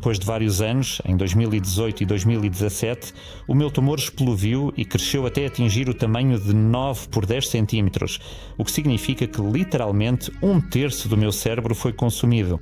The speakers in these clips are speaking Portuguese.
depois de vários anos, em 2018 e 2017, o meu tumor explodiu e cresceu até atingir o tamanho de 9 por 10 centímetros, o que significa que literalmente 1/3 do meu cérebro foi consumido.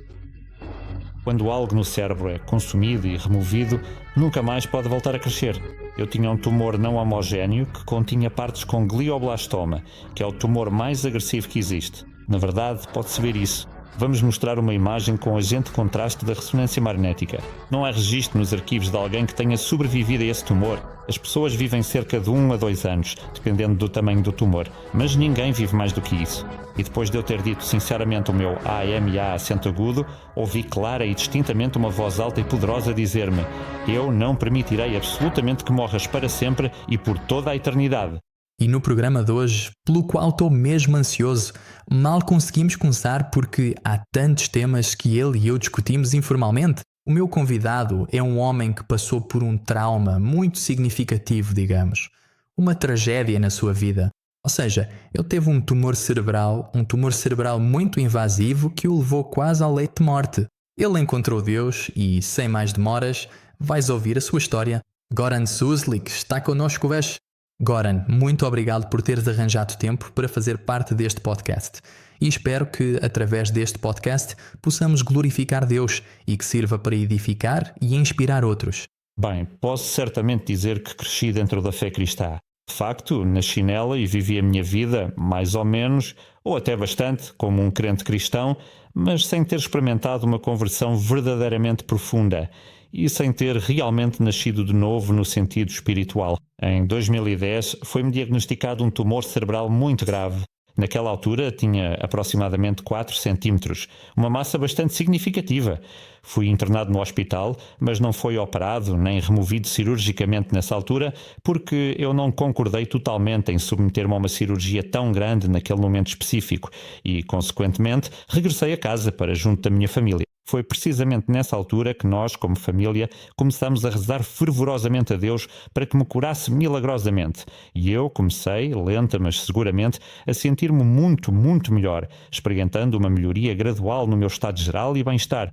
Quando algo no cérebro é consumido e removido, nunca mais pode voltar a crescer. Eu tinha um tumor não homogéneo que continha partes com glioblastoma, que é o tumor mais agressivo que existe. Na verdade, pode-se ver isso. Vamos mostrar uma imagem com agente contraste da ressonância magnética. Não há registro nos arquivos de alguém que tenha sobrevivido a esse tumor. As pessoas vivem cerca de 1 a 2 anos, dependendo do tamanho do tumor, mas ninguém vive mais do que isso. E depois de eu ter dito sinceramente o meu AMA acento agudo, ouvi clara e distintamente uma voz alta e poderosa dizer-me: eu não permitirei absolutamente que morras para sempre e por toda a eternidade. E no programa de hoje, pelo qual estou mesmo ansioso, mal conseguimos começar porque há tantos temas que ele e eu discutimos informalmente. O meu convidado é um homem que passou por um trauma muito significativo, digamos. Uma tragédia na sua vida. Ou seja, ele teve um tumor cerebral muito invasivo que o levou quase ao leito de morte. Ele encontrou Deus e, sem mais demoras, vais ouvir a sua história. Goran Suslik está connosco hoje. Goran, muito obrigado por teres arranjado tempo para fazer parte deste podcast. E espero que, através deste podcast, possamos glorificar Deus e que sirva para edificar e inspirar outros. Bem, posso certamente dizer que cresci dentro da fé cristã. De facto, nasci nela e vivi a minha vida, mais ou menos, ou até bastante, como um crente cristão, mas sem ter experimentado uma conversão verdadeiramente profunda e sem ter realmente nascido de novo no sentido espiritual. Em 2010, foi-me diagnosticado um tumor cerebral muito grave. Naquela altura tinha aproximadamente 4 centímetros, uma massa bastante significativa. Fui internado no hospital, mas não foi operado nem removido cirurgicamente nessa altura, porque eu não concordei totalmente em submeter-me a uma cirurgia tão grande naquele momento específico e, consequentemente, regressei a casa para junto da minha família. Foi precisamente nessa altura que nós, como família, começamos a rezar fervorosamente a Deus para que me curasse milagrosamente. E eu comecei, lenta mas seguramente, a sentir-me muito, muito melhor, experimentando uma melhoria gradual no meu estado geral e bem-estar.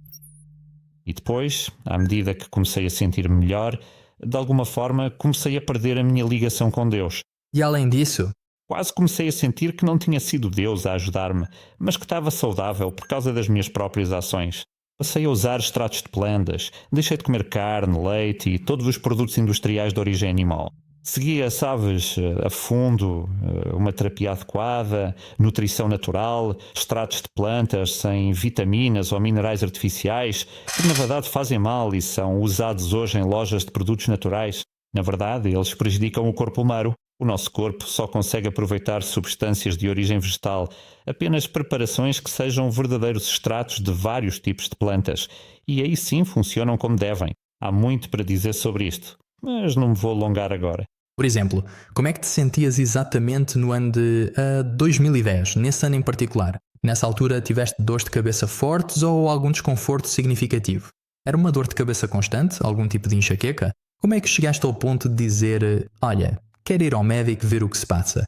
E depois, à medida que comecei a sentir-me melhor, de alguma forma comecei a perder a minha ligação com Deus. E além disso, quase comecei a sentir que não tinha sido Deus a ajudar-me, mas que estava saudável por causa das minhas próprias ações. Passei a usar extratos de plantas, deixei de comer carne, leite e todos os produtos industriais de origem animal. Seguia, sabes, a fundo, uma terapia adequada, nutrição natural, extratos de plantas sem vitaminas ou minerais artificiais, que na verdade fazem mal e são usados hoje em lojas de produtos naturais. Na verdade, eles prejudicam o corpo humano. O nosso corpo só consegue aproveitar substâncias de origem vegetal, apenas preparações que sejam verdadeiros extratos de vários tipos de plantas. E aí sim funcionam como devem. Há muito para dizer sobre isto, mas não me vou alongar agora. por exemplo, como é que te sentias exatamente no ano de 2010, nesse ano em particular? Nessa altura tiveste dores de cabeça fortes ou algum desconforto significativo? Era uma dor de cabeça constante? Algum tipo de enxaqueca? Como é que chegaste ao ponto de dizer, olha, quero ir ao médico ver o que se passa?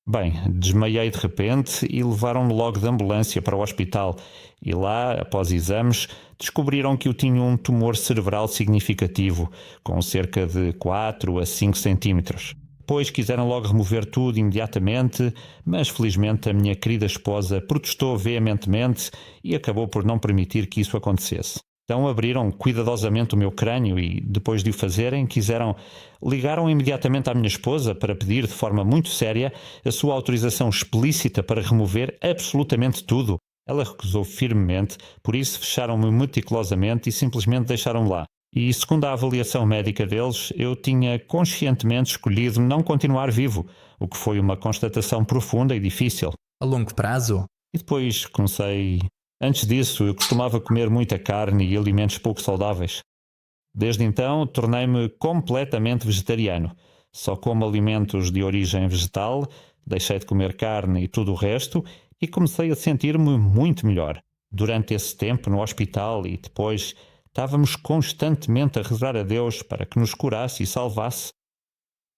Bem, desmaiei de repente e levaram-me logo de ambulância para o hospital. E lá, após exames, descobriram que eu tinha um tumor cerebral significativo, com cerca de 4 a 5 centímetros. Depois quiseram logo remover tudo imediatamente, mas felizmente a minha querida esposa protestou veementemente e acabou por não permitir que isso acontecesse. Então abriram cuidadosamente o meu crânio e, depois de o fazerem, ligaram imediatamente à minha esposa para pedir de forma muito séria a sua autorização explícita para remover absolutamente tudo. Ela recusou firmemente, por isso fecharam-me meticulosamente e simplesmente deixaram-me lá. E, segundo a avaliação médica deles, eu tinha conscientemente escolhido não continuar vivo, o que foi uma constatação profunda e difícil. A longo prazo? E depois comecei... Antes disso, eu costumava comer muita carne e alimentos pouco saudáveis. Desde então, tornei-me completamente vegetariano. Só como alimentos de origem vegetal, deixei de comer carne e tudo o resto e comecei a sentir-me muito melhor. Durante esse tempo no hospital e depois, estávamos constantemente a rezar a Deus para que nos curasse e salvasse.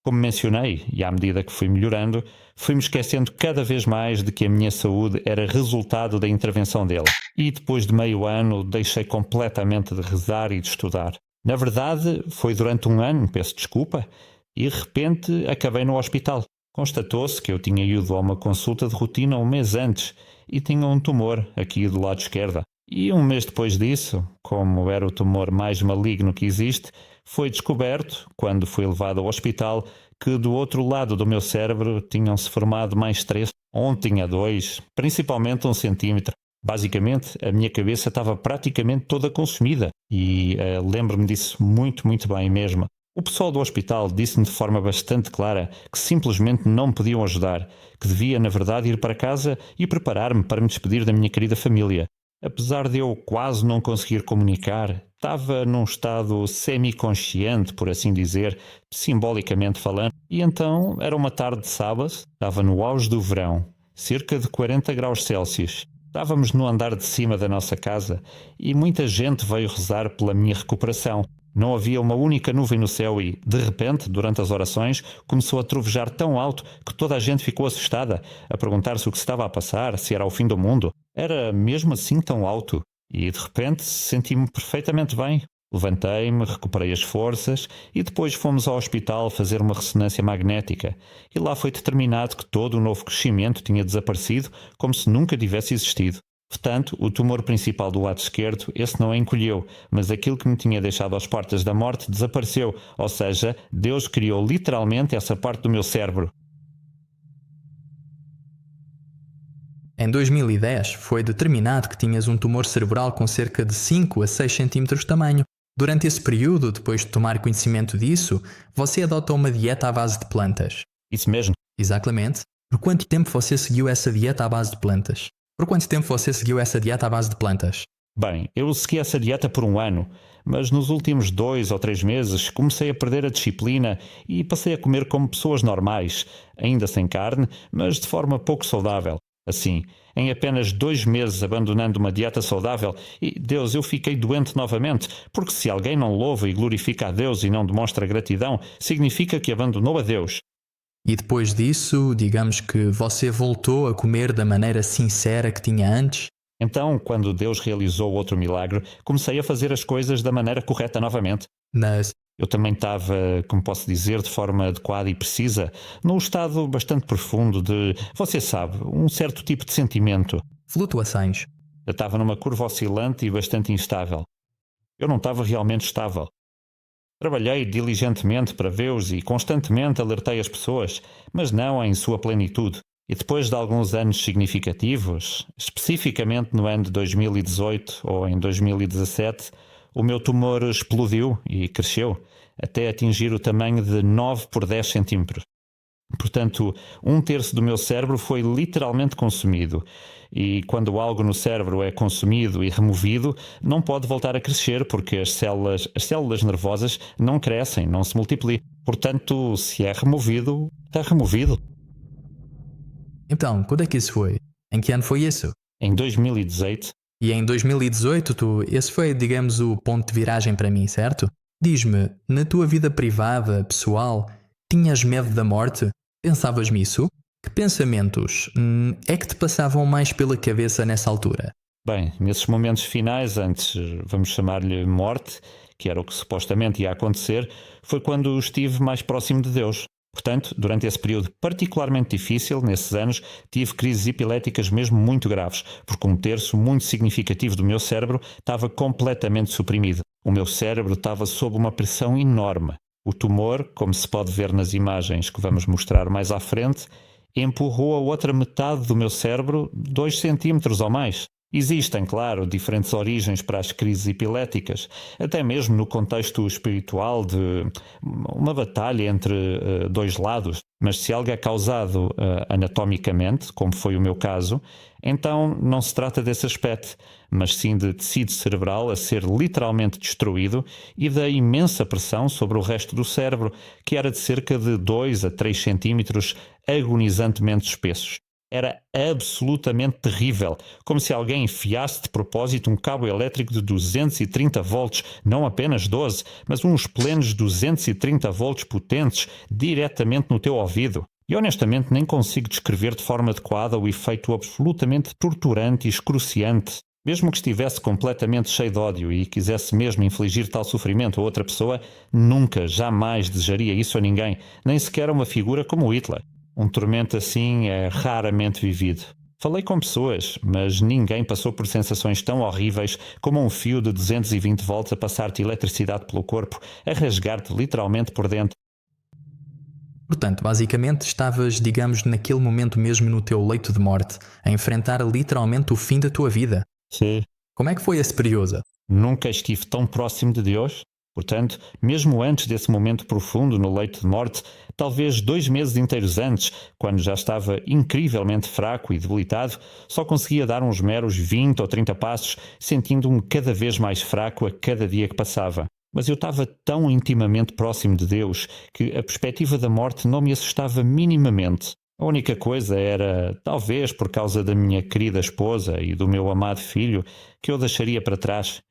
Como mencionei, e à medida que fui melhorando, fui-me esquecendo cada vez mais de que a minha saúde era resultado da intervenção dele. E depois de meio ano, deixei completamente de rezar e de estudar. Na verdade, foi durante um ano, peço desculpa, e de repente acabei no hospital. Constatou-se que eu tinha ido a uma consulta de rotina um mês antes e tinha um tumor aqui do lado esquerdo. E um mês depois disso, como era o tumor mais maligno que existe, foi descoberto, quando fui levado ao hospital, que do outro lado do meu cérebro tinham-se formado mais 3, onde tinha 2, principalmente 1 centímetro. Basicamente, a minha cabeça estava praticamente toda consumida e lembro-me disso muito, muito bem mesmo. O pessoal do hospital disse-me de forma bastante clara que simplesmente não me podiam ajudar, que devia, na verdade, ir para casa e preparar-me para me despedir da minha querida família. Apesar de eu quase não conseguir comunicar, estava num estado semi-consciente, por assim dizer, simbolicamente falando, e então era uma tarde de sábado, estava no auge do verão, cerca de 40 graus Celsius. Estávamos no andar de cima da nossa casa e muita gente veio rezar pela minha recuperação. Não havia uma única nuvem no céu e, de repente, durante as orações, começou a trovejar tão alto que toda a gente ficou assustada, a perguntar-se o que se estava a passar, se era o fim do mundo. Era mesmo assim tão alto. E, de repente, senti-me perfeitamente bem. Levantei-me, recuperei as forças e depois fomos ao hospital fazer uma ressonância magnética. E lá foi determinado que todo o novo crescimento tinha desaparecido como se nunca tivesse existido. Portanto, o tumor principal do lado esquerdo, esse não encolheu, mas aquilo que me tinha deixado às portas da morte desapareceu, ou seja, Deus criou literalmente essa parte do meu cérebro. Em 2010, foi determinado que tinhas um tumor cerebral com cerca de 5 a 6 centímetros de tamanho. Durante esse período, depois de tomar conhecimento disso, você adotou uma dieta à base de plantas. Isso mesmo. Exatamente. Por quanto tempo você seguiu essa dieta à base de plantas? Bem, eu segui essa dieta por um ano, mas nos últimos 2 ou 3 meses comecei a perder a disciplina e passei a comer como pessoas normais, ainda sem carne, mas de forma pouco saudável. Assim, em apenas 2 meses abandonando uma dieta saudável, e Deus, eu fiquei doente novamente, porque se alguém não louva e glorifica a Deus e não demonstra gratidão, significa que abandonou a Deus. E depois disso, digamos que você voltou a comer da maneira sincera que tinha antes? Então, quando Deus realizou outro milagre, comecei a fazer as coisas da maneira correta novamente. Mas Eu também estava, como posso dizer, de forma adequada e precisa, num estado bastante profundo de, você sabe, um certo tipo de sentimento. flutuações. Eu estava numa curva oscilante e bastante instável. Eu não estava realmente estável. Trabalhei diligentemente para Deus e constantemente alertei as pessoas, mas não em sua plenitude. E depois de alguns anos significativos, especificamente no ano de 2018 ou em 2017, o meu tumor explodiu e cresceu, até atingir o tamanho de 9 por 10 centímetros. Portanto, 1/3 do meu cérebro foi literalmente consumido. E quando algo no cérebro é consumido e removido, não pode voltar a crescer porque as células nervosas não crescem, não se multiplicam. Portanto, se é removido, está removido. Então, quando é que isso foi? Em que ano foi isso? Em 2018, E em 2018, esse foi, digamos, o ponto de viragem para mim, certo? Diz-me, na tua vida privada, pessoal, tinhas medo da morte? Pensavas nisso? Que pensamentos é que te passavam mais pela cabeça nessa altura? bem, nesses momentos finais, antes, vamos chamar-lhe morte, que era o que supostamente ia acontecer, foi quando estive mais próximo de Deus. Portanto, durante esse período particularmente difícil, nesses anos, tive crises epiléticas mesmo muito graves, porque 1/3 muito significativo do meu cérebro estava completamente suprimido. O meu cérebro estava sob uma pressão enorme. O tumor, como se pode ver nas imagens que vamos mostrar mais à frente, empurrou a outra metade do meu cérebro 2 centímetros ou mais. Existem, claro, diferentes origens para as crises epiléticas, até mesmo no contexto espiritual de uma batalha entre dois lados. Mas se algo é causado anatomicamente, como foi o meu caso, então não se trata desse aspecto, mas sim de tecido cerebral a ser literalmente destruído e da imensa pressão sobre o resto do cérebro, que era de cerca de 2 a 3 centímetros agonizantemente espessos. Era absolutamente terrível, como se alguém enfiasse de propósito um cabo elétrico de 230 volts, não apenas 12, mas uns plenos 230 volts potentes, diretamente no teu ouvido. E honestamente nem consigo descrever de forma adequada o efeito absolutamente torturante e excruciante. Mesmo que estivesse completamente cheio de ódio e quisesse mesmo infligir tal sofrimento a outra pessoa, nunca, jamais desejaria isso a ninguém, nem sequer a uma figura como Hitler. Um tormento assim é raramente vivido. Falei com pessoas, mas ninguém passou por sensações tão horríveis como um fio de 220 volts a passar-te eletricidade pelo corpo, a rasgar-te literalmente por dentro. Portanto, basicamente estavas, digamos, naquele momento mesmo no teu leito de morte, a enfrentar literalmente o fim da tua vida. Sim. Como é que foi esse período? Nunca estive tão próximo de Deus. Portanto, mesmo antes desse momento profundo no leito de morte, talvez 2 meses inteiros antes, quando já estava incrivelmente fraco e debilitado, só conseguia dar uns meros 20 ou 30 passos, sentindo-me cada vez mais fraco a cada dia que passava. Mas eu estava tão intimamente próximo de Deus que a perspectiva da morte não me assustava minimamente. A única coisa era, talvez por causa da minha querida esposa e do meu amado filho, que eu deixaria para trás.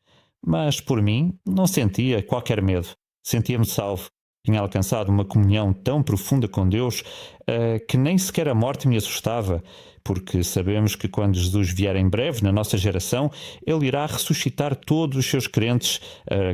Mas, por mim, não sentia qualquer medo. Sentia-me salvo. Tinha alcançado uma comunhão tão profunda com Deus que nem sequer a morte me assustava, porque sabemos que quando Jesus vier em breve na nossa geração, Ele irá ressuscitar todos os seus crentes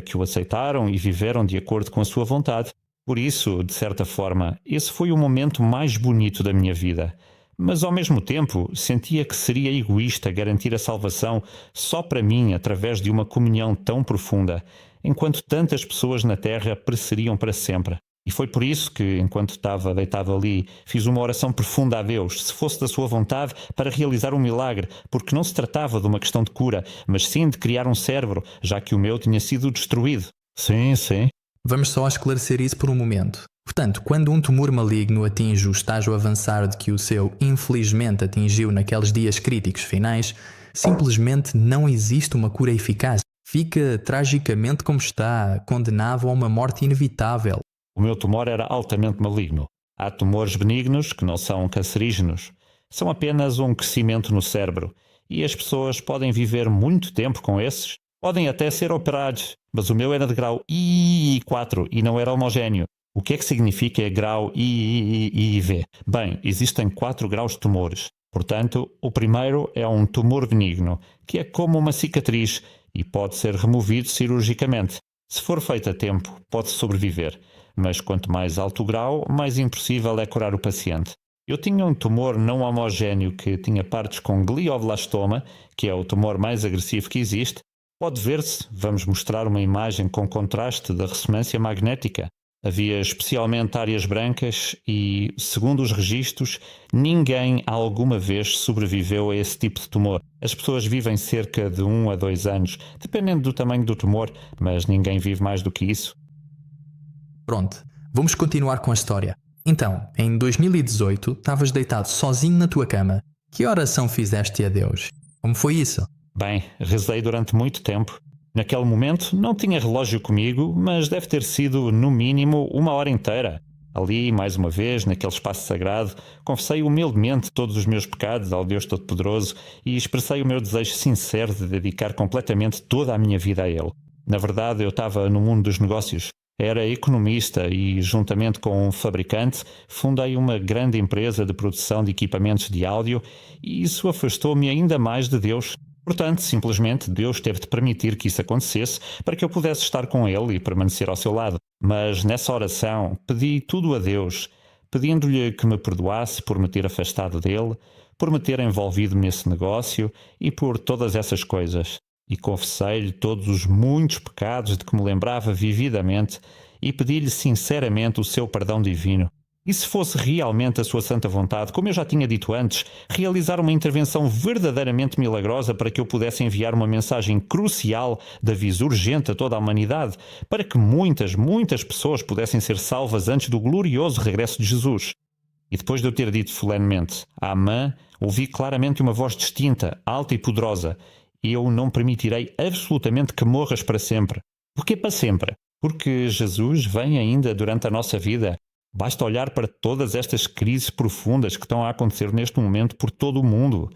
que o aceitaram e viveram de acordo com a sua vontade. Por isso, de certa forma, esse foi o momento mais bonito da minha vida. Mas, ao mesmo tempo, sentia que seria egoísta garantir a salvação só para mim através de uma comunhão tão profunda, enquanto tantas pessoas na Terra pereceriam para sempre. E foi por isso que, enquanto estava deitado ali, fiz uma oração profunda a Deus, se fosse da sua vontade, para realizar um milagre, porque não se tratava de uma questão de cura, mas sim de criar um cérebro, já que o meu tinha sido destruído. Sim. Vamos só esclarecer isso por um momento. Portanto, quando um tumor maligno atinge o estágio avançado que o seu, infelizmente, atingiu naqueles dias críticos finais, simplesmente não existe uma cura eficaz. Fica tragicamente como está, condenado a uma morte inevitável. O meu tumor era altamente maligno. Há tumores benignos que não são cancerígenos. São apenas um crescimento no cérebro. E as pessoas podem viver muito tempo com esses. Podem até ser operados. Mas o meu era de grau II4 e não era homogéneo. O que é que significa grau IV? Bem, existem 4 graus de tumores. Portanto, o primeiro é um tumor benigno, que é como uma cicatriz e pode ser removido cirurgicamente. Se for feito a tempo, pode sobreviver. Mas quanto mais alto o grau, mais impossível é curar o paciente. Eu tinha um tumor não homogéneo que tinha partes com glioblastoma, que é o tumor mais agressivo que existe. Pode ver-se, vamos mostrar uma imagem com contraste da ressonância magnética. Havia especialmente áreas brancas e, segundo os registros, ninguém alguma vez sobreviveu a esse tipo de tumor. As pessoas vivem cerca de 1 a 2 anos, dependendo do tamanho do tumor, mas ninguém vive mais do que isso. Pronto, vamos continuar com a história. Então, em 2018, estavas deitado sozinho na tua cama. Que oração fizeste a Deus? Como foi isso? Bem, rezei durante muito tempo. Naquele momento não tinha relógio comigo, mas deve ter sido, no mínimo, 1 hora inteira. Ali, mais uma vez, naquele espaço sagrado, confessei humildemente todos os meus pecados ao Deus Todo-Poderoso e expressei o meu desejo sincero de dedicar completamente toda a minha vida a Ele. Na verdade, eu estava no mundo dos negócios. Era economista e, juntamente com um fabricante, fundei uma grande empresa de produção de equipamentos de áudio e isso afastou-me ainda mais de Deus. Portanto, simplesmente Deus teve de permitir que isso acontecesse para que eu pudesse estar com Ele e permanecer ao seu lado. Mas nessa oração pedi tudo a Deus, pedindo-lhe que me perdoasse por me ter afastado dele, por me ter envolvido nesse negócio e por todas essas coisas. E confessei-lhe todos os muitos pecados de que me lembrava vividamente e pedi-lhe sinceramente o seu perdão divino. E se fosse realmente a sua santa vontade, como eu já tinha dito antes, realizar uma intervenção verdadeiramente milagrosa para que eu pudesse enviar uma mensagem crucial de aviso urgente a toda a humanidade, para que muitas pessoas pudessem ser salvas antes do glorioso regresso de Jesus. E depois de eu ter dito solenemente Amém, ouvi claramente uma voz distinta, alta e poderosa. Eu não permitirei absolutamente que morras para sempre. Porquê para sempre? Porque Jesus vem ainda durante a nossa vida. Basta olhar para todas estas crises profundas que estão a acontecer neste momento por todo o mundo.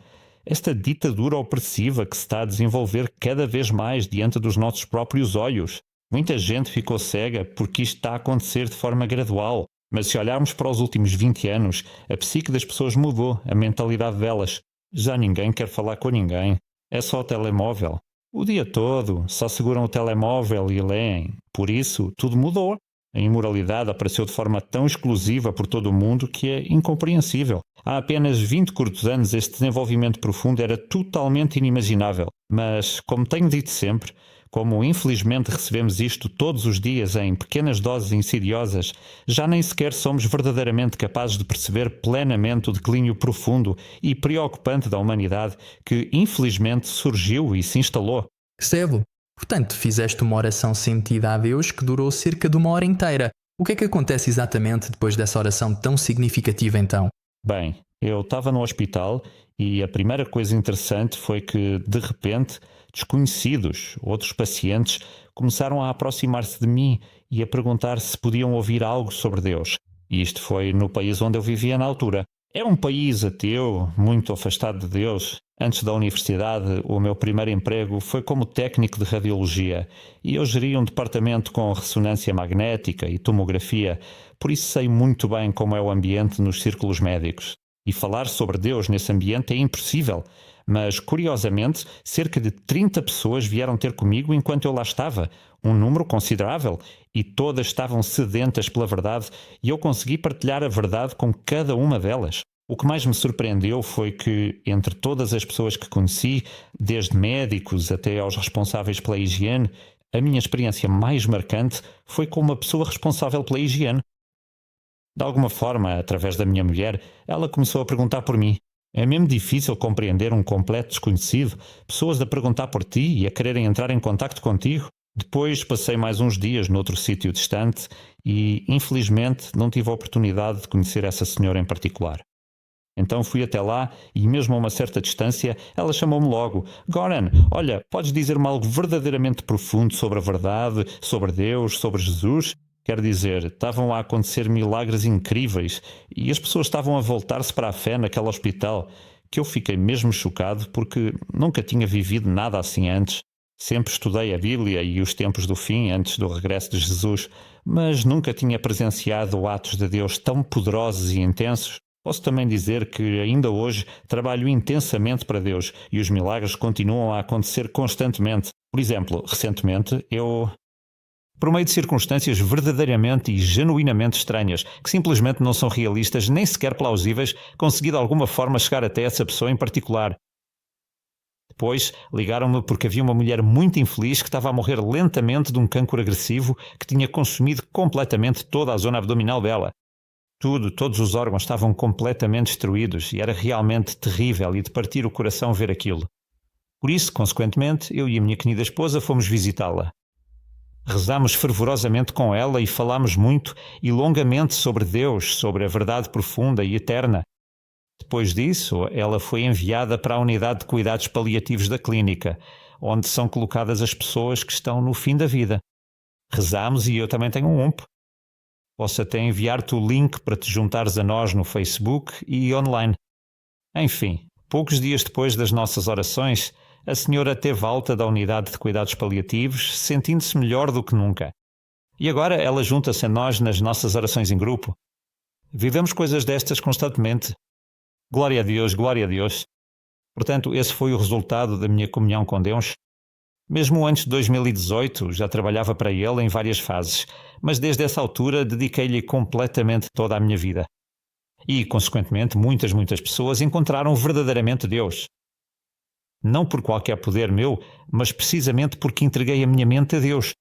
Esta ditadura opressiva que se está a desenvolver cada vez mais diante dos nossos próprios olhos. Muita gente ficou cega porque isto está a acontecer de forma gradual. Mas se olharmos para os últimos 20 anos, a psique das pessoas mudou, a mentalidade delas. Já ninguém quer falar com ninguém. É só o telemóvel. O dia todo só seguram o telemóvel e leem. Por isso, tudo mudou. A imoralidade apareceu de forma tão exclusiva por todo o mundo que é incompreensível. Há apenas 20 curtos anos este desenvolvimento profundo era totalmente inimaginável. Mas, como tenho dito sempre, como infelizmente recebemos isto todos os dias em pequenas doses insidiosas, já nem sequer somos verdadeiramente capazes de perceber plenamente o declínio profundo e preocupante da humanidade que infelizmente surgiu e se instalou. Percebo. Portanto, fizeste uma oração sentida a Deus que durou cerca de 1 hora inteira. O que é que acontece exatamente depois dessa oração tão significativa então? Bem, eu estava no hospital e a primeira coisa interessante foi que, de repente, desconhecidos, outros pacientes, começaram a aproximar-se de mim e a perguntar se podiam ouvir algo sobre Deus. E isto foi no país onde eu vivia na altura. É um país ateu, muito afastado de Deus. Antes da universidade, o meu primeiro emprego foi como técnico de radiologia e eu geria um departamento com ressonância magnética e tomografia, por isso sei muito bem como é o ambiente nos círculos médicos. E falar sobre Deus nesse ambiente é impossível. Mas, curiosamente, cerca de 30 pessoas vieram ter comigo enquanto eu lá estava, um número considerável, e todas estavam sedentas pela verdade, e eu consegui partilhar a verdade com cada uma delas. O que mais me surpreendeu foi que, entre todas as pessoas que conheci, desde médicos até aos responsáveis pela higiene, a minha experiência mais marcante foi com uma pessoa responsável pela higiene. De alguma forma, através da minha mulher, ela começou a perguntar por mim. É mesmo difícil compreender um completo desconhecido, pessoas a perguntar por ti e a quererem entrar em contacto contigo. Depois passei mais uns dias noutro sítio distante e, infelizmente, não tive a oportunidade de conhecer essa senhora em particular. Então fui até lá e, mesmo a uma certa distância, ela chamou-me logo. Goran, olha, podes dizer-me algo verdadeiramente profundo sobre a verdade, sobre Deus, sobre Jesus? Quer dizer, estavam a acontecer milagres incríveis e as pessoas estavam a voltar-se para a fé naquele hospital, que eu fiquei mesmo chocado porque nunca tinha vivido nada assim antes. Sempre estudei a Bíblia e os tempos do fim antes do regresso de Jesus, mas nunca tinha presenciado atos de Deus tão poderosos e intensos. Posso também dizer que ainda hoje trabalho intensamente para Deus e os milagres continuam a acontecer constantemente. Por exemplo, recentemente por meio de circunstâncias verdadeiramente e genuinamente estranhas, que simplesmente não são realistas nem sequer plausíveis, consegui de alguma forma chegar até essa pessoa em particular. Depois ligaram-me porque havia uma mulher muito infeliz que estava a morrer lentamente de um cancro agressivo que tinha consumido completamente toda a zona abdominal dela. Todos os órgãos estavam completamente destruídos e era realmente terrível e de partir o coração ver aquilo. Por isso, consequentemente, eu e a minha querida esposa fomos visitá-la. Rezámos fervorosamente com ela e falámos muito e longamente sobre Deus, sobre a verdade profunda e eterna. Depois disso, ela foi enviada para a unidade de cuidados paliativos da clínica, onde são colocadas as pessoas que estão no fim da vida. Rezámos e eu também tenho um UMP. Posso até enviar-te o link para te juntares a nós no Facebook e online. Enfim, poucos dias depois das nossas orações, a senhora teve alta da unidade de cuidados paliativos, sentindo-se melhor do que nunca. E agora ela junta-se a nós nas nossas orações em grupo. Vivemos coisas destas constantemente. Glória a Deus, glória a Deus. Portanto, esse foi o resultado da minha comunhão com Deus. Mesmo antes de 2018, já trabalhava para Ele em várias fases, mas desde essa altura dediquei-lhe completamente toda a minha vida. E, consequentemente, muitas pessoas encontraram verdadeiramente Deus. Não por qualquer poder meu, mas precisamente porque entreguei a minha mente a Deus,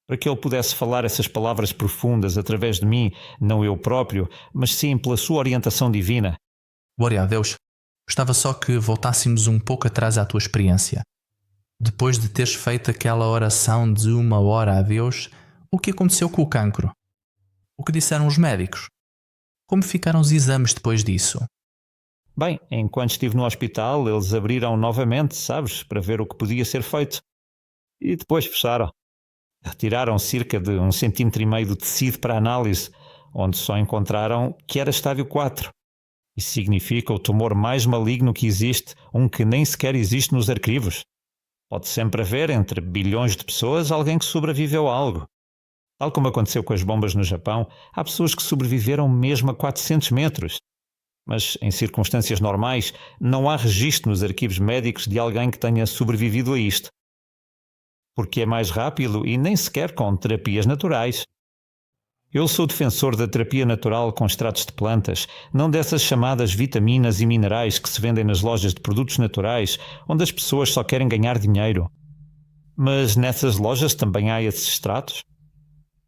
para que Ele pudesse falar essas palavras profundas através de mim, não eu próprio, mas sim pela sua orientação divina. Glória a Deus. Gostava só que voltássemos um pouco atrás à tua experiência. Depois de teres feito aquela oração de 1 hora a Deus, o que aconteceu com o cancro? O que disseram os médicos? Como ficaram os exames depois disso? Bem, enquanto estive no hospital, eles abriram novamente, sabes, para ver o que podia ser feito. E depois fecharam. Retiraram cerca de 1,5 cm do tecido para análise. onde só encontraram que era estádio 4. Isso significa o tumor mais maligno que existe, um que nem sequer existe nos arquivos. Pode sempre haver, entre bilhões de pessoas, alguém que sobreviveu a algo. Tal como aconteceu com as bombas no Japão, há pessoas que sobreviveram mesmo a 400 metros. Mas, em circunstâncias normais, não há registro nos arquivos médicos de alguém que tenha sobrevivido a isto. Porque é mais rápido e nem sequer com terapias naturais. Eu sou defensor da terapia natural com extratos de plantas, não dessas chamadas vitaminas e minerais que se vendem nas lojas de produtos naturais, onde as pessoas só querem ganhar dinheiro. Mas nessas lojas também há esses extratos?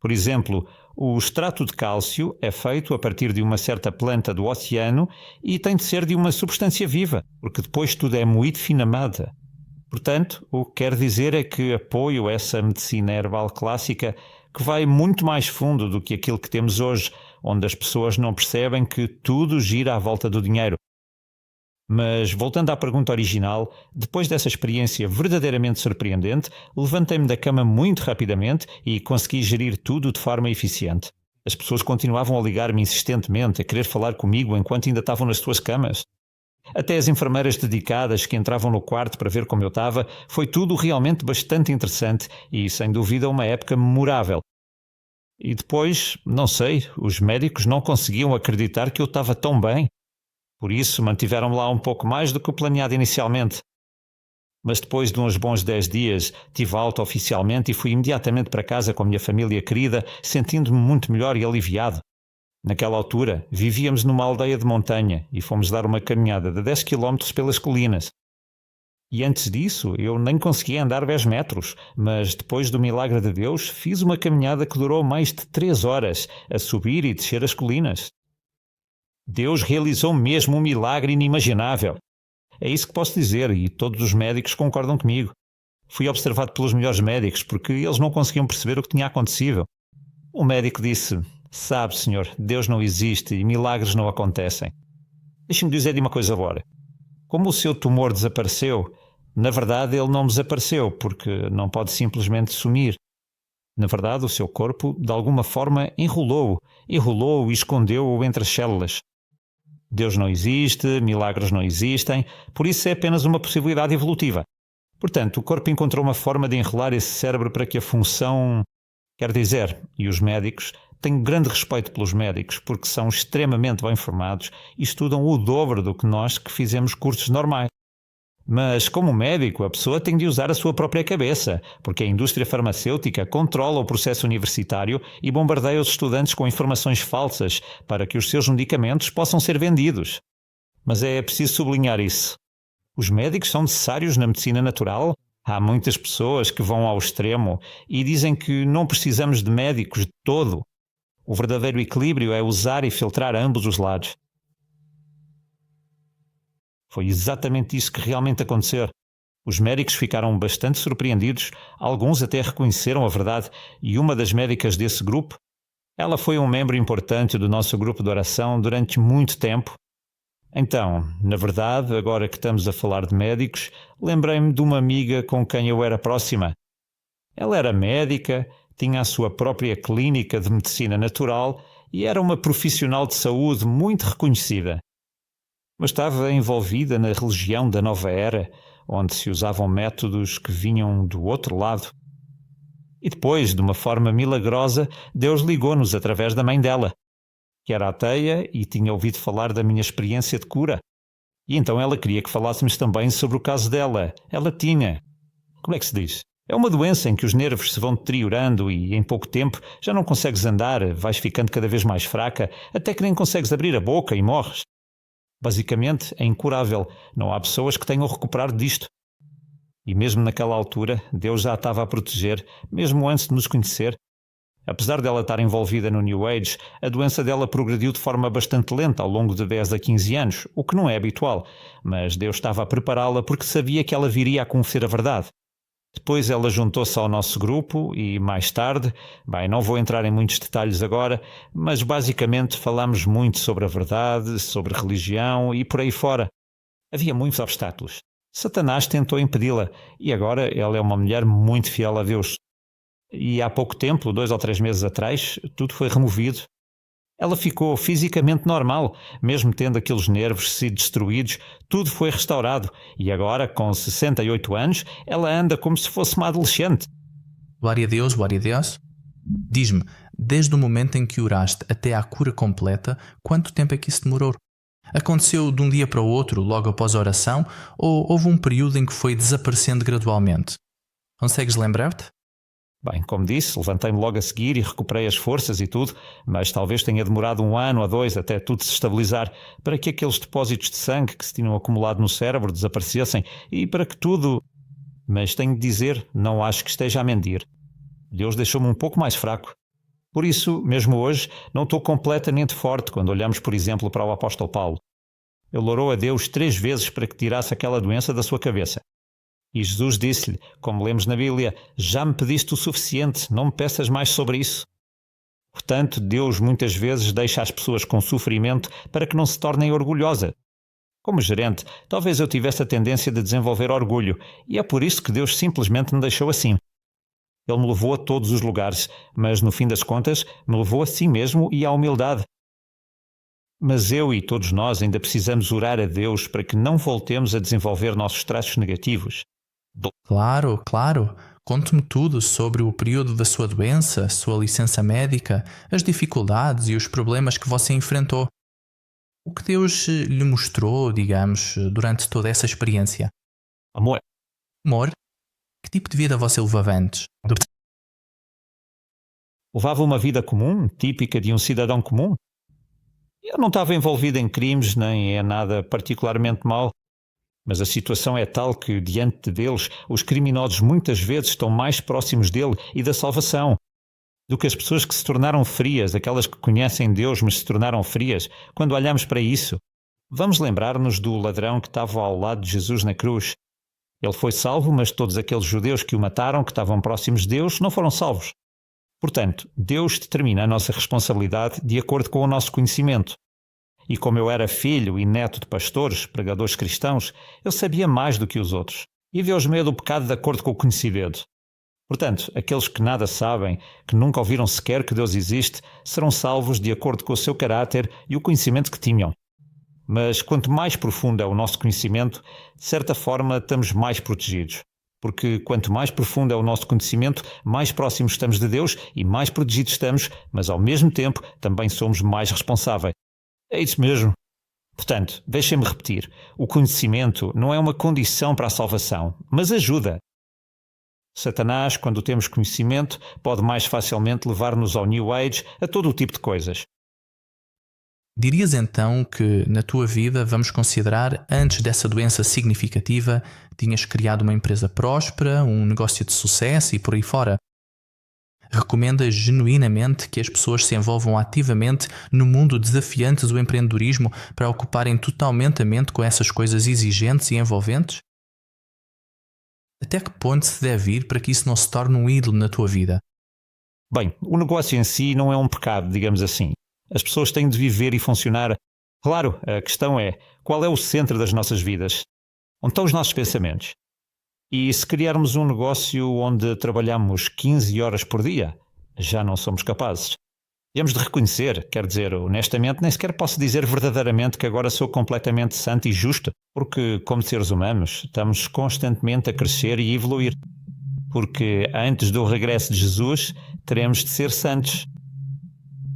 Por exemplo, o extrato de cálcio é feito a partir de uma certa planta do oceano e tem de ser de uma substância viva, porque depois tudo é moído finamente. Portanto, o que quer dizer é que apoio essa medicina herbal clássica que vai muito mais fundo do que aquilo que temos hoje, onde as pessoas não percebem que tudo gira à volta do dinheiro. Mas, voltando à pergunta original, depois dessa experiência verdadeiramente surpreendente, levantei-me da cama muito rapidamente e consegui gerir tudo de forma eficiente. As pessoas continuavam a ligar-me insistentemente, a querer falar comigo enquanto ainda estavam nas suas camas. Até as enfermeiras dedicadas que entravam no quarto para ver como eu estava, foi tudo realmente bastante interessante e, sem dúvida, uma época memorável. E depois, não sei, os médicos não conseguiam acreditar que eu estava tão bem. Por isso, mantiveram-me lá um pouco mais do que o planeado inicialmente. Mas depois de uns bons 10 dias, tive alta oficialmente e fui imediatamente para casa com a minha família querida, sentindo-me muito melhor e aliviado. Naquela altura, vivíamos numa aldeia de montanha e fomos dar uma caminhada de 10 km pelas colinas. E antes disso, eu nem conseguia andar 10 metros, mas depois do milagre de Deus, fiz uma caminhada que durou mais de 3 horas, a subir e descer as colinas. Deus realizou mesmo um milagre inimaginável. É isso que posso dizer e todos os médicos concordam comigo. Fui observado pelos melhores médicos porque eles não conseguiam perceber o que tinha acontecido. O médico disse: "Sabe, senhor, Deus não existe e milagres não acontecem." Deixe-me dizer de uma coisa agora. Como o seu tumor desapareceu, na verdade ele não desapareceu porque não pode simplesmente sumir. Na verdade, o seu corpo, de alguma forma, enrolou e escondeu-o entre as células. Deus não existe, milagres não existem, por isso é apenas uma possibilidade evolutiva. Portanto, o corpo encontrou uma forma de enrolar esse cérebro para que a função... Quer dizer, e os médicos, tenho grande respeito pelos médicos porque são extremamente bem formados e estudam o dobro do que nós que fizemos cursos normais. Mas, como médico, a pessoa tem de usar a sua própria cabeça, porque a indústria farmacêutica controla o processo universitário e bombardeia os estudantes com informações falsas para que os seus medicamentos possam ser vendidos. Mas é preciso sublinhar isso. Os médicos são necessários na medicina natural? Há muitas pessoas que vão ao extremo e dizem que não precisamos de médicos de todo. O verdadeiro equilíbrio é usar e filtrar ambos os lados. Foi exatamente isso que realmente aconteceu. Os médicos ficaram bastante surpreendidos, alguns até reconheceram a verdade, e uma das médicas desse grupo, ela foi um membro importante do nosso grupo de oração durante muito tempo. Então, na verdade, agora que estamos a falar de médicos, lembrei-me de uma amiga com quem eu era próxima. Ela era médica, tinha a sua própria clínica de medicina natural e era uma profissional de saúde muito reconhecida. Mas estava envolvida na religião da nova era, onde se usavam métodos que vinham do outro lado. E depois, de uma forma milagrosa, Deus ligou-nos através da mãe dela, que era ateia e tinha ouvido falar da minha experiência de cura. E então ela queria que falássemos também sobre o caso dela. Ela tinha, como é que se diz? É uma doença em que os nervos se vão deteriorando e em pouco tempo já não consegues andar, vais ficando cada vez mais fraca, até que nem consegues abrir a boca e morres. Basicamente, é incurável. Não há pessoas que tenham recuperado disto. E mesmo naquela altura, Deus já a estava a proteger, mesmo antes de nos conhecer. Apesar dela estar envolvida no New Age, a doença dela progrediu de forma bastante lenta ao longo de 10 a 15 anos, o que não é habitual, mas Deus estava a prepará-la porque sabia que ela viria a conhecer a verdade. Depois ela juntou-se ao nosso grupo e, mais tarde, não vou entrar em muitos detalhes agora, mas basicamente falámos muito sobre a verdade, sobre religião e por aí fora. Havia muitos obstáculos. Satanás tentou impedi-la e agora ela é uma mulher muito fiel a Deus. E há pouco tempo, 2 ou 3 meses atrás, tudo foi removido. Ela ficou fisicamente normal, mesmo tendo aqueles nervos sido destruídos, tudo foi restaurado e agora, com 68 anos, ela anda como se fosse uma adolescente. Glória a Deus, glória a Deus. Diz-me, desde o momento em que oraste até à cura completa, quanto tempo é que isso demorou? Aconteceu de um dia para o outro, logo após a oração, ou houve um período em que foi desaparecendo gradualmente? Consegues lembrar-te? Bem, como disse, levantei-me logo a seguir e recuperei as forças e tudo, mas talvez tenha demorado 1 ano ou 2 até tudo se estabilizar, para que aqueles depósitos de sangue que se tinham acumulado no cérebro desaparecessem e para que tudo... Mas tenho de dizer, não acho que esteja a mentir. Deus deixou-me um pouco mais fraco. Por isso, mesmo hoje, não estou completamente forte quando olhamos, por exemplo, para o apóstolo Paulo. Ele orou a Deus 3 vezes para que tirasse aquela doença da sua cabeça. E Jesus disse-lhe, como lemos na Bíblia, já me pediste o suficiente, não me peças mais sobre isso. Portanto, Deus muitas vezes deixa as pessoas com sofrimento para que não se tornem orgulhosas. Como gerente, talvez eu tivesse a tendência de desenvolver orgulho, e é por isso que Deus simplesmente me deixou assim. Ele me levou a todos os lugares, mas no fim das contas, me levou a si mesmo e à humildade. Mas eu e todos nós ainda precisamos orar a Deus para que não voltemos a desenvolver nossos traços negativos. Claro, claro. Conte-me tudo sobre o período da sua doença, a sua licença médica, as dificuldades e os problemas que você enfrentou. O que Deus lhe mostrou, digamos, durante toda essa experiência? Amor, Amor? Que tipo de vida você levava antes? levava uma vida comum, típica de um cidadão comum. Eu não estava envolvido em crimes nem em nada particularmente mau. Mas a situação é tal que, diante deles, os criminosos muitas vezes estão mais próximos dele e da salvação do que as pessoas que se tornaram frias, aquelas que conhecem Deus, mas se tornaram frias. Quando olhamos para isso, vamos lembrar-nos do ladrão que estava ao lado de Jesus na cruz. Ele foi salvo, mas todos aqueles judeus que o mataram, que estavam próximos de Deus, não foram salvos. Portanto, Deus determina a nossa responsabilidade de acordo com o nosso conhecimento. E como eu era filho e neto de pastores, pregadores cristãos, eu sabia mais do que os outros. E Deus me deu o pecado de acordo com o conhecimento. Portanto, aqueles que nada sabem, que nunca ouviram sequer que Deus existe, serão salvos de acordo com o seu caráter e o conhecimento que tinham. Mas quanto mais profundo é o nosso conhecimento, de certa forma estamos mais protegidos. Porque quanto mais profundo é o nosso conhecimento, mais próximos estamos de Deus e mais protegidos estamos, mas ao mesmo tempo também somos mais responsáveis. É isso mesmo. Portanto, deixem-me repetir. O conhecimento não é uma condição para a salvação, mas ajuda. Satanás, quando temos conhecimento, pode mais facilmente levar-nos ao New Age, a todo o tipo de coisas. Dirias então que, na tua vida, vamos considerar, antes dessa doença significativa, tinhas criado uma empresa próspera, um negócio de sucesso e por aí fora? Recomendas genuinamente que as pessoas se envolvam ativamente no mundo desafiante do empreendedorismo para ocuparem totalmente a mente com essas coisas exigentes e envolventes? Até que ponto se deve ir para que isso não se torne um ídolo na tua vida? Bem, o negócio em si não é um pecado, digamos assim. As pessoas têm de viver e funcionar. Claro, a questão é, qual é o centro das nossas vidas? Onde estão os nossos pensamentos? E se criarmos um negócio onde trabalhamos 15 horas por dia, já não somos capazes. Temos de reconhecer, quer dizer, honestamente, nem sequer posso dizer verdadeiramente que agora sou completamente santo e justo, porque, como seres humanos, estamos constantemente a crescer e evoluir. Porque antes do regresso de Jesus, teremos de ser santos.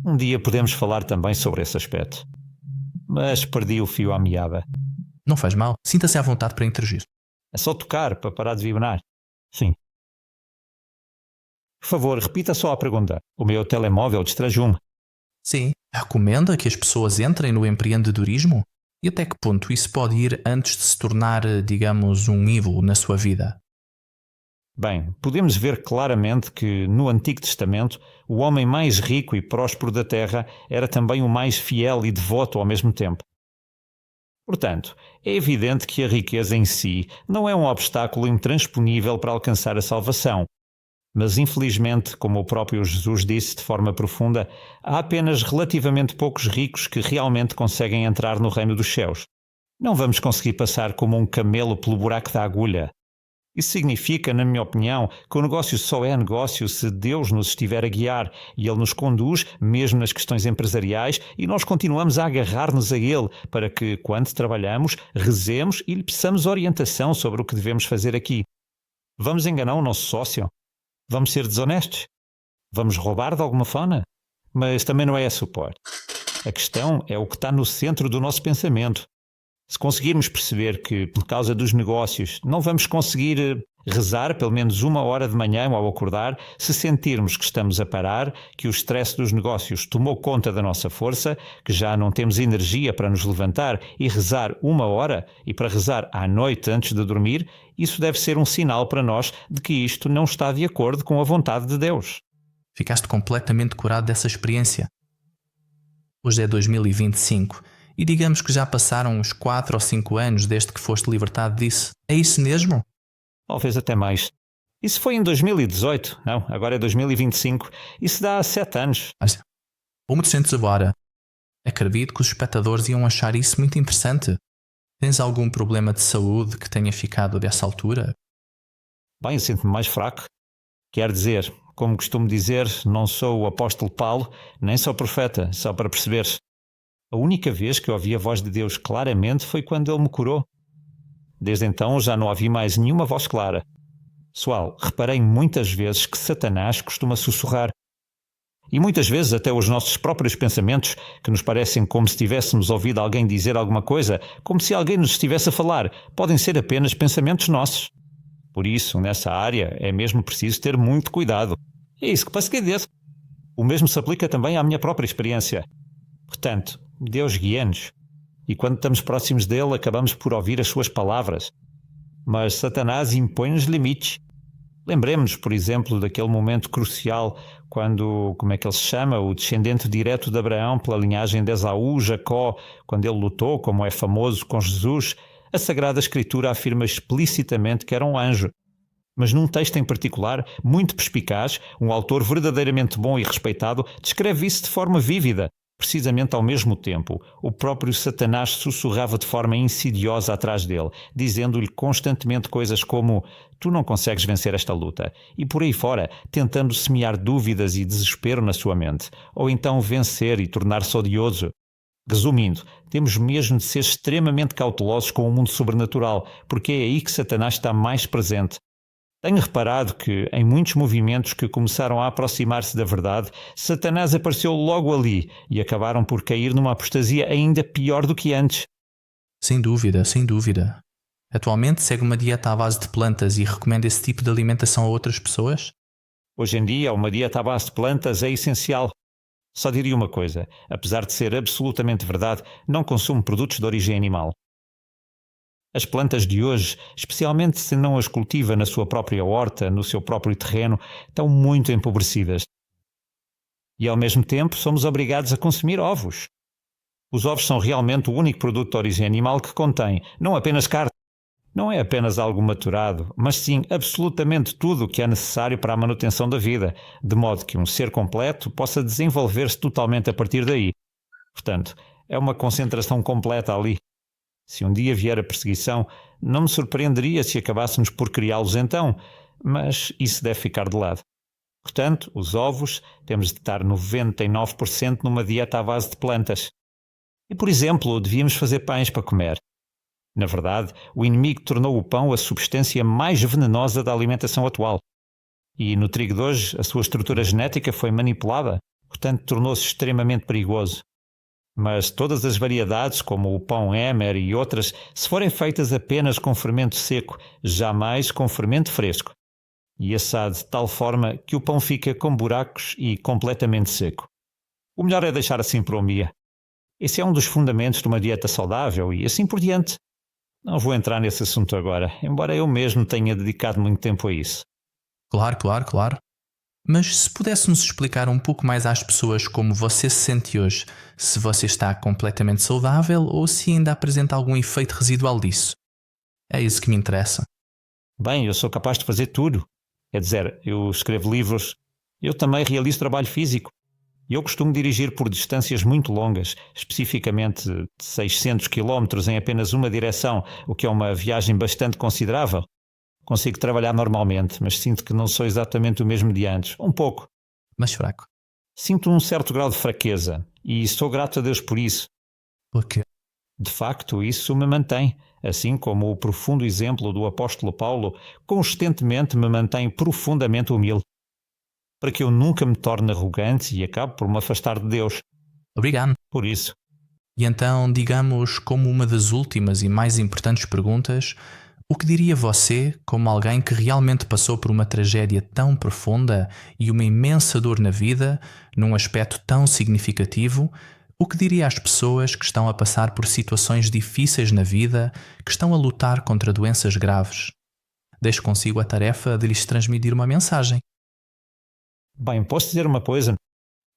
Um dia podemos falar também sobre esse aspecto. Mas perdi o fio à meada. Não faz mal, sinta-se à vontade para interagir. É só tocar para parar de vibrar. Sim. Por favor, repita só a pergunta. O meu telemóvel distraiu-me. Sim, recomenda que as pessoas entrem no empreendedorismo? E até que ponto isso pode ir antes de se tornar, digamos, um ídolo na sua vida? Bem, podemos ver claramente que, no Antigo Testamento, o homem mais rico e próspero da terra era também o mais fiel e devoto ao mesmo tempo. Portanto, é evidente que a riqueza em si não é um obstáculo intransponível para alcançar a salvação. Mas, infelizmente, como o próprio Jesus disse de forma profunda, há apenas relativamente poucos ricos que realmente conseguem entrar no reino dos céus. Não vamos conseguir passar como um camelo pelo buraco da agulha. Isso significa, na minha opinião, que o negócio só é negócio se Deus nos estiver a guiar e Ele nos conduz, mesmo nas questões empresariais, e nós continuamos a agarrar-nos a Ele para que, quando trabalhamos, rezemos e lhe peçamos orientação sobre o que devemos fazer aqui. Vamos enganar o nosso sócio? Vamos ser desonestos? Vamos roubar de alguma forma? Mas também não é esse o ponto. A questão é o que está no centro do nosso pensamento. Se conseguirmos perceber que, por causa dos negócios, não vamos conseguir rezar pelo menos 1 hora de manhã ao acordar, se sentirmos que estamos a parar, que o stress dos negócios tomou conta da nossa força, que já não temos energia para nos levantar e rezar 1 hora, e para rezar à noite antes de dormir, isso deve ser um sinal para nós de que isto não está de acordo com a vontade de Deus. Ficaste completamente curado dessa experiência. Hoje é 2025 e digamos que já passaram uns 4 ou 5 anos desde que foste libertado disso. É isso mesmo? Talvez até mais. Isso foi em 2018. Não, agora é 2025. Isso dá 7 anos. Mas, como te sentes agora? Acredito que os espectadores iam achar isso muito interessante. Tens algum problema de saúde que tenha ficado dessa altura? Bem, eu sinto-me mais fraco. Quer dizer, como costumo dizer, não sou o apóstolo Paulo, nem sou profeta, só para perceberes. A única vez que eu ouvi a voz de Deus claramente foi quando Ele me curou. Desde então já não ouvi mais nenhuma voz clara. Pessoal, reparei muitas vezes que Satanás costuma sussurrar. E muitas vezes até os nossos próprios pensamentos, que nos parecem como se tivéssemos ouvido alguém dizer alguma coisa, como se alguém nos estivesse a falar, podem ser apenas pensamentos nossos. Por isso, nessa área, é mesmo preciso ter muito cuidado. É isso que passei desse. O mesmo se aplica também à minha própria experiência. Portanto, Deus guia-nos. E quando estamos próximos dele, acabamos por ouvir as suas palavras. Mas Satanás impõe-nos limites. Lembremos-nos, por exemplo, daquele momento crucial quando, como é que ele se chama, o descendente direto de Abraão pela linhagem de Esaú, Jacó, quando ele lutou, como é famoso, com Jesus, a Sagrada Escritura afirma explicitamente que era um anjo. Mas num texto em particular, muito perspicaz, um autor verdadeiramente bom e respeitado descreve isso de forma vívida. Precisamente ao mesmo tempo, o próprio Satanás sussurrava de forma insidiosa atrás dele, dizendo-lhe constantemente coisas como «Tu não consegues vencer esta luta», e por aí fora, tentando semear dúvidas e desespero na sua mente, ou então vencer e tornar-se odioso. Resumindo, temos mesmo de ser extremamente cautelosos com o mundo sobrenatural, porque é aí que Satanás está mais presente. Tenho reparado que, em muitos movimentos que começaram a aproximar-se da verdade, Satanás apareceu logo ali e acabaram por cair numa apostasia ainda pior do que antes. Sem dúvida, sem dúvida. Atualmente segue uma dieta à base de plantas e recomenda esse tipo de alimentação a outras pessoas? Hoje em dia, uma dieta à base de plantas é essencial. Só diria uma coisa, apesar de ser absolutamente verdade, não consumo produtos de origem animal. As plantas de hoje, especialmente se não as cultiva na sua própria horta, no seu próprio terreno, estão muito empobrecidas. E ao mesmo tempo somos obrigados a consumir ovos. Os ovos são realmente o único produto de origem animal que contém, não apenas carne. Não é apenas algo maturado, mas sim absolutamente tudo o que é necessário para a manutenção da vida, de modo que um ser completo possa desenvolver-se totalmente a partir daí. Portanto, é uma concentração completa ali. Se um dia vier a perseguição, não me surpreenderia se acabássemos por criá-los então, mas isso deve ficar de lado. Portanto, os ovos, temos de estar 99% numa dieta à base de plantas. E, por exemplo, devíamos fazer pães para comer. Na verdade, o inimigo tornou o pão a substância mais venenosa da alimentação atual. E no trigo de hoje, a sua estrutura genética foi manipulada, portanto tornou-se extremamente perigoso. Mas todas as variedades, como o pão Emmer e outras, se forem feitas apenas com fermento seco, jamais com fermento fresco, e assado de tal forma que o pão fica com buracos e completamente seco. O melhor é deixar assim por um dia. Esse é um dos fundamentos de uma dieta saudável e assim por diante. Não vou entrar nesse assunto agora, embora eu mesmo tenha dedicado muito tempo a isso. Claro. Mas se pudéssemos explicar um pouco mais às pessoas como você se sente hoje, se você está completamente saudável ou se ainda apresenta algum efeito residual disso. É isso que me interessa. Bem, eu sou capaz de fazer tudo. Quer dizer, eu escrevo livros, eu também realizo trabalho físico. Eu costumo dirigir por distâncias muito longas, especificamente de 600 km em apenas uma direção, o que é uma viagem bastante considerável. Consigo trabalhar normalmente, mas sinto que não sou exatamente o mesmo de antes. Um pouco. Mas fraco. Sinto um certo grau de fraqueza e sou grato a Deus por isso. Por quê? De facto, isso me mantém, assim como o profundo exemplo do apóstolo Paulo constantemente me mantém profundamente humilde, para que eu nunca me torne arrogante e acabe por me afastar de Deus. Obrigado. Por isso, E então, digamos, como uma das últimas e mais importantes perguntas, o que diria você, como alguém que realmente passou por uma tragédia tão profunda e uma imensa dor na vida, num aspecto tão significativo, o que diria às pessoas que estão a passar por situações difíceis na vida, que estão a lutar contra doenças graves? Deixo consigo a tarefa de lhes transmitir uma mensagem. bem, posso dizer uma coisa?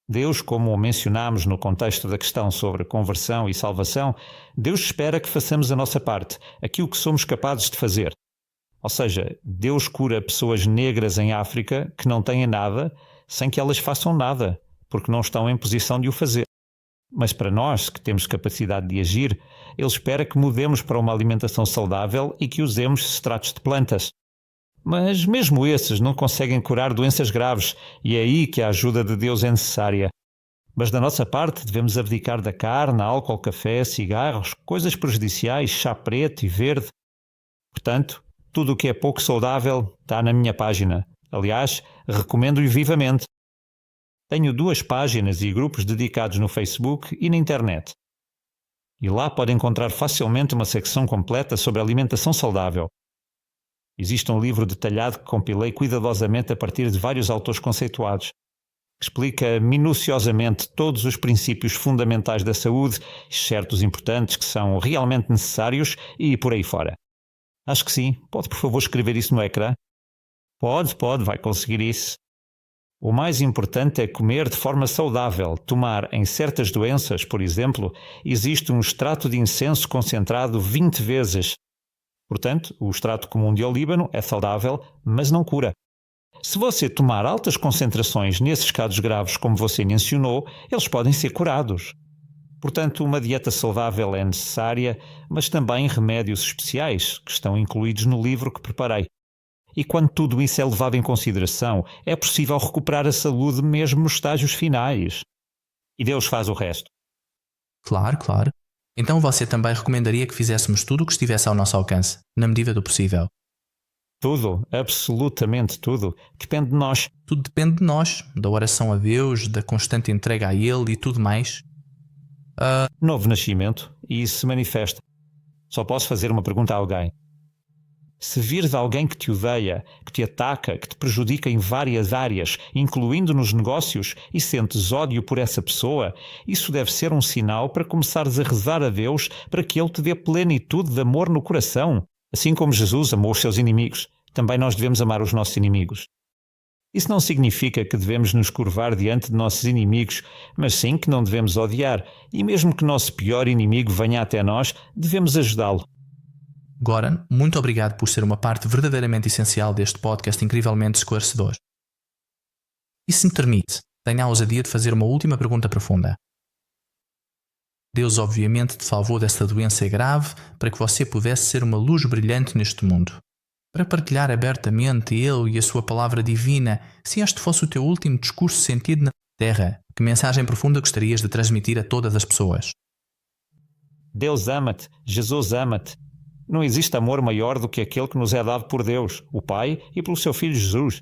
Deus, como mencionámos no contexto da questão sobre conversão e salvação, Deus espera que façamos a nossa parte, aquilo que somos capazes de fazer. Ou seja, Deus cura pessoas negras em África que não têm nada, sem que elas façam nada, porque não estão em posição de o fazer. Mas para nós, que temos capacidade de agir, Ele espera que mudemos para uma alimentação saudável e que usemos extratos de plantas. Mas mesmo esses não conseguem curar doenças graves, e é aí que a ajuda de Deus é necessária. Mas da nossa parte devemos abdicar da carne, álcool, café, cigarros, coisas prejudiciais, chá preto e verde. Portanto, tudo o que é pouco saudável está na minha página. Aliás, recomendo-o vivamente. Tenho 2 páginas e grupos dedicados no Facebook e na internet. E lá pode encontrar facilmente uma secção completa sobre alimentação saudável. Existe um livro detalhado que compilei cuidadosamente a partir de vários autores conceituados, que explica minuciosamente todos os princípios fundamentais da saúde, certos importantes que são realmente necessários e por aí fora. Acho que sim. Pode, por favor, escrever isso no ecrã? Pode, vai conseguir isso. O mais importante é comer de forma saudável. Tomar em certas doenças, por exemplo, existe um extrato de incenso concentrado 20 vezes. Portanto, o extrato comum de olíbano é saudável, mas não cura. Se você tomar altas concentrações nesses casos graves como você mencionou, eles podem ser curados. Portanto, uma dieta saudável é necessária, mas também remédios especiais, que estão incluídos no livro que preparei. E quando tudo isso é levado em consideração, é possível recuperar a saúde mesmo nos estágios finais. E Deus faz o resto. Claro. Então você também recomendaria que fizéssemos tudo o que estivesse ao nosso alcance, na medida do possível? Tudo, absolutamente tudo, depende de nós. Tudo depende de nós, da oração a Deus, da constante entrega a Ele e tudo mais. Novo nascimento, e isso se manifesta. Só posso fazer uma pergunta a alguém. Se vires alguém que te odeia, que te ataca, que te prejudica em várias áreas, incluindo nos negócios, e sentes ódio por essa pessoa, isso deve ser um sinal para começares a rezar a Deus para que Ele te dê plenitude de amor no coração. Assim como Jesus amou os seus inimigos, também nós devemos amar os nossos inimigos. Isso não significa que devemos nos curvar diante de nossos inimigos, mas sim que não devemos odiar, e mesmo que nosso pior inimigo venha até nós, devemos ajudá-lo. Goran, muito obrigado por ser uma parte verdadeiramente essencial deste podcast incrivelmente esclarecedor. E se me permite, tenho a ousadia de fazer uma última pergunta profunda. Deus obviamente te salvou desta doença grave para que você pudesse ser uma luz brilhante neste mundo. Para partilhar abertamente Ele e a sua palavra divina, se este fosse o teu último discurso sentido na Terra, que mensagem profunda gostarias de transmitir a todas as pessoas? Deus ama-te, Jesus ama-te. Não existe amor maior do que aquele que nos é dado por Deus, o Pai, e pelo seu Filho Jesus.